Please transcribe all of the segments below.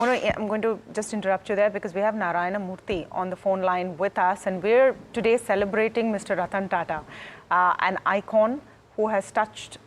I'm going to just interrupt you there because we have Narayana Murthy on the phone line with us, and we're today celebrating Mr. Ratan Tata, an icon who has touched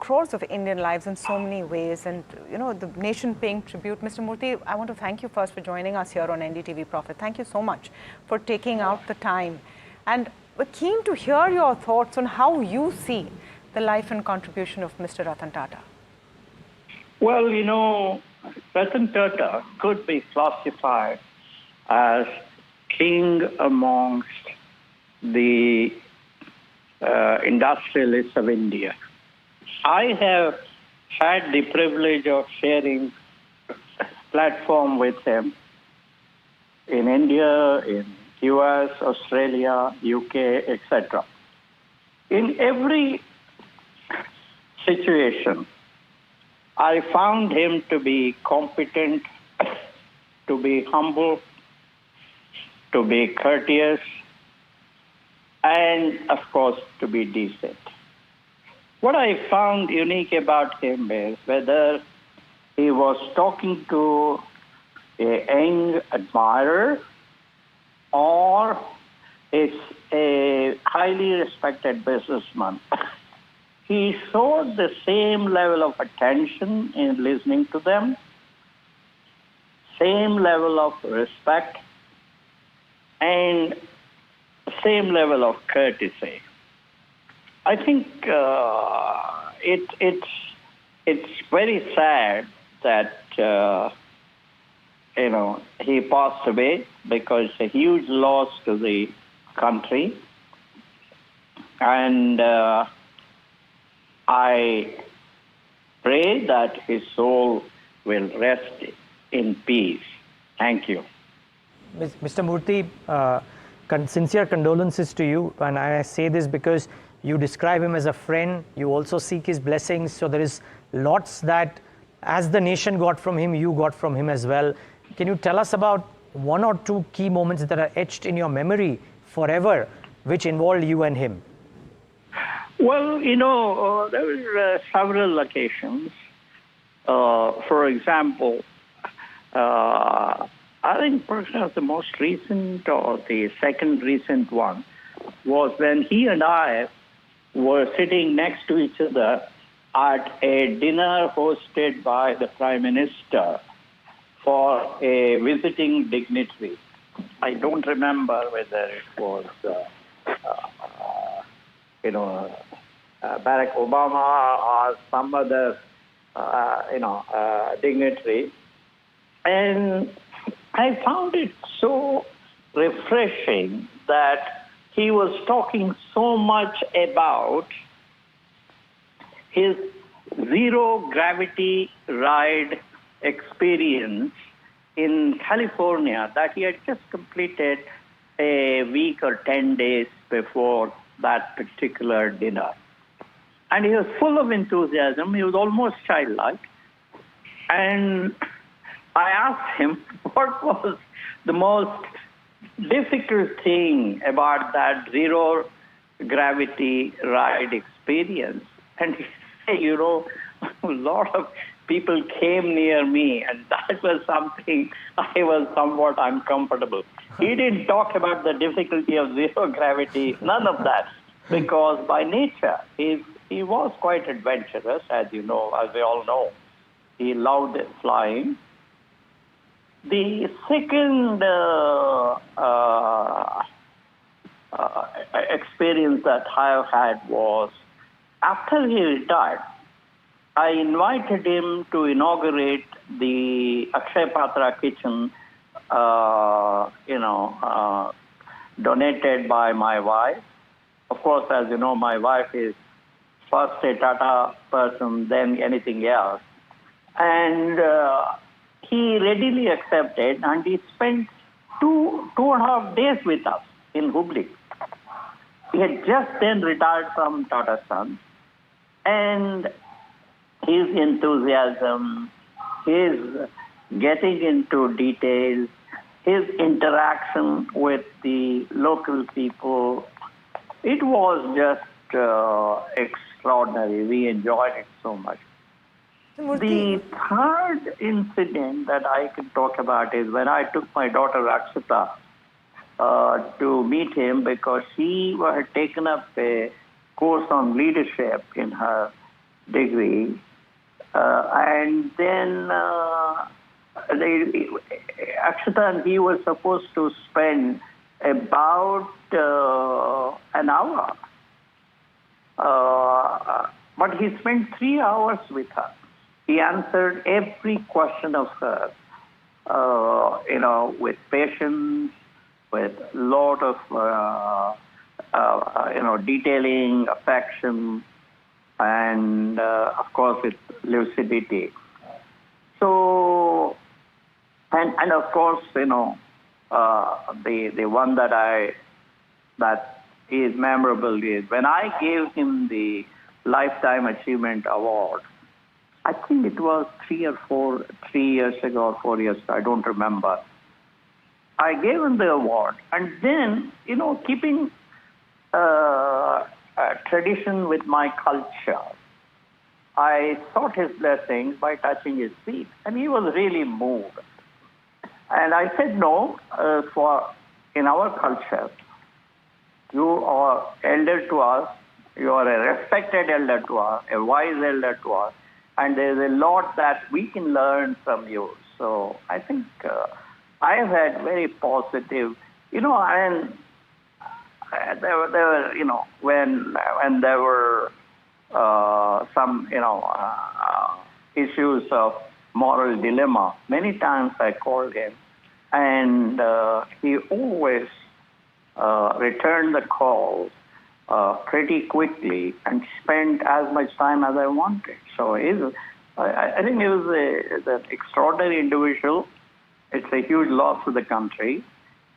crores of Indian lives in so many ways, and the nation paying tribute. Mr. Murthy, I want to thank you first for joining us here on NDTV Profit. Thank you so much for taking out the time, and we're keen to hear your thoughts on how you see the life and contribution of Mr. Ratan Tata. Well, Ratan Tata could be classified as king amongst the industrialists of India. I have had the privilege of sharing platform with him in India, in US, Australia, UK, etc. In every situation, I found him to be competent, to be humble, to be courteous, and of course, to be decent. What I found unique about him is whether he was talking to a young admirer or is a highly respected businessman. He showed the same level of attention in listening to them, same level of respect, and same level of courtesy. I think it's very sad that he passed away because it's a huge loss to the country, and I pray that his soul will rest in peace. Thank you. Mr. Murthy, sincere condolences to you. And I say this because you describe him as a friend. You also seek his blessings. So there is lots that, as the nation got from him, you got from him as well. Can you tell us about one or two key moments that are etched in your memory forever, which involved you and him? Well, there were several occasions. For example, I think perhaps the most recent or the second recent one was when he and I were sitting next to each other at a dinner hosted by the Prime Minister for a visiting dignitary. I don't remember whether it was Barack Obama or some other, dignitary. And I found it so refreshing that he was talking so much about his zero gravity ride experience in California that he had just completed a week or 10 days before that particular dinner. And he was full of enthusiasm. He was almost childlike. And I asked him what was the most difficult thing about that zero gravity ride experience. And he said, a lot of people came near me, and that was something I was somewhat uncomfortable. He didn't talk about the difficulty of zero gravity, none of that, because by nature, he was quite adventurous, as you know, as we all know. He loved flying. The second experience that I had was after he retired, I invited him to inaugurate the Akshay Patra kitchen, donated by my wife. Of course, as you know, my wife is first a Tata person, then anything else. And he readily accepted, and he spent two and a half days with us in Hubli. He had just then retired from Tata Sons, and his enthusiasm, his getting into details, his interaction with the local people, it was just extraordinary. We enjoyed it so much. The third incident that I can talk about is when I took my daughter Rakshita to meet him because she had taken up a course on leadership in her degree. And then Akshita and he were supposed to spend about an hour. But he spent 3 hours with her. He answered every question of hers, with patience, with a lot of, detailing, affection, and, of course, with lucidity. So, and of course, the one that is memorable is when I gave him the Lifetime Achievement Award. I think it was 3 years ago or 4 years ago, I don't remember. I gave him the award, and then, keeping a tradition with my culture, I sought his blessings by touching his feet, and he was really moved. And I said, no, in our culture, you are elder to us, you are a respected elder to us, a wise elder to us, and there's a lot that we can learn from you. So I think I have had very positive, and there were, when there were some, issues of moral dilemma, many times I called him, and he always returned the call pretty quickly and spent as much time as I wanted. So I think he was an extraordinary individual. It's a huge loss to the country,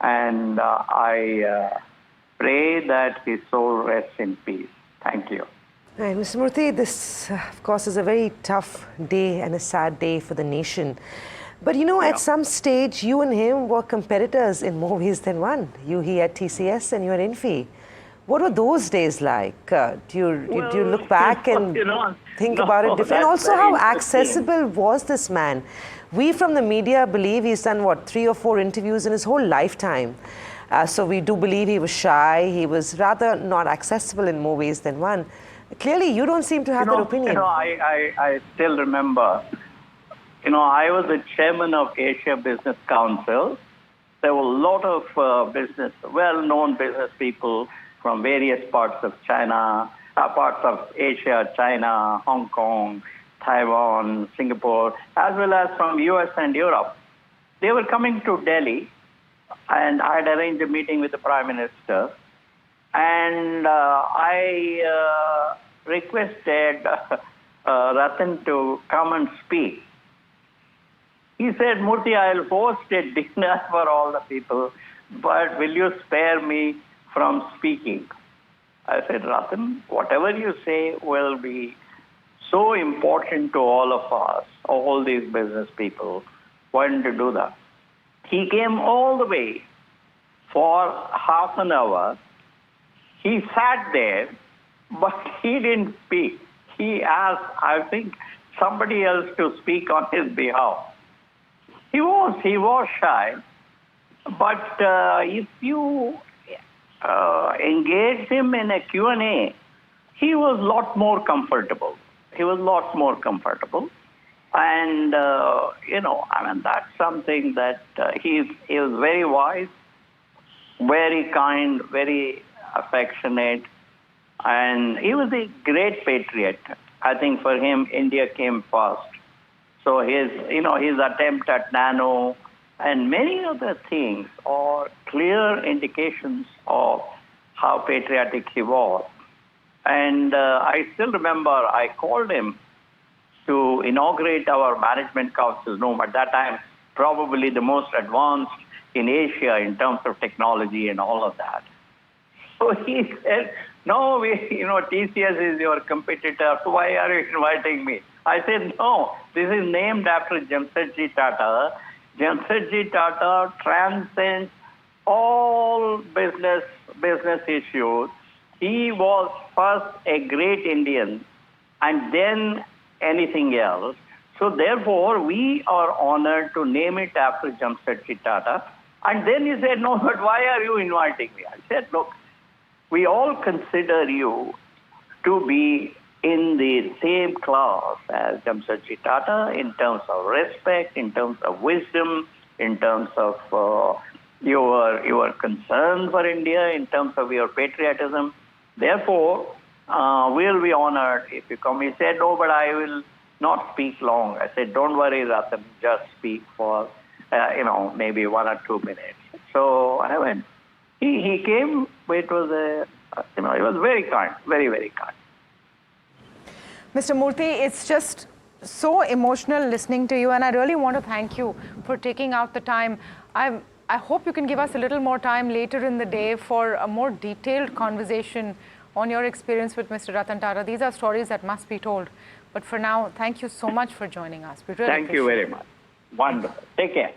and I pray that his soul rests in peace. Thank you. Right, Mr. Murthy, this, of course, is a very tough day and a sad day for the nation. But at some stage, you and him were competitors in more ways than one. He at TCS and you at Infi. What were those days like? Do you look back and think about it differently? And also, how accessible was this man? We from the media believe he's done, 3 or 4 interviews in his whole lifetime. So we do believe he was shy. He was rather not accessible in more ways than one. Clearly, you don't seem to have that opinion. I still remember, I was the chairman of Asia Business Council. There were a lot of well-known business people from various parts of China, parts of Asia, China, Hong Kong, Taiwan, Singapore, as well as from US and Europe. They were coming to Delhi, and I had arranged a meeting with the Prime Minister. And I requested Ratan to come and speak. He said, Murthy, I'll host a dinner for all the people, but will you spare me from speaking? I said, Ratan, whatever you say will be so important to all of us, all these business people. Why don't you do that? He came all the way for half an hour. He sat there, but he didn't speak. He asked, I think, somebody else to speak on his behalf. He was shy, but if you engaged him in a Q&A, he was a lot more comfortable. And, that's something that he was very wise, very kind, very affectionate, and he was a great patriot. I think for him, India came first. So his attempt at nano and many other things are clear indications of how patriotic he was. And I still remember I called him to inaugurate our management council room. At that time, probably the most advanced in Asia in terms of technology and all of that. So he said, no, TCS is your competitor. Why are you inviting me? I said, no, this is named after Jamsetji Tata. Jamsetji Tata transcends all business issues. He was first a great Indian and then anything else. So therefore, we are honored to name it after Jamshedji Tata. And then he said, no, but why are you inviting me? I said, look, we all consider you to be in the same class as Jamshedji Tata in terms of respect, in terms of wisdom, in terms of your concern for India, in terms of your patriotism. Therefore, we'll be honored if you come. He said, no, but I will not speak long. I said, don't worry, Ratan, just speak for, maybe 1 or 2 minutes. So I went. He came, it was he was very kind, very, very kind. Mr. Murthy, it's just so emotional listening to you, and I really want to thank you for taking out the time. I hope you can give us a little more time later in the day for a more detailed conversation on your experience with Mr. Ratan Tata. These are stories that must be told. But for now, thank you so much for joining us. We really Thank you very much. Wonderful. Take care.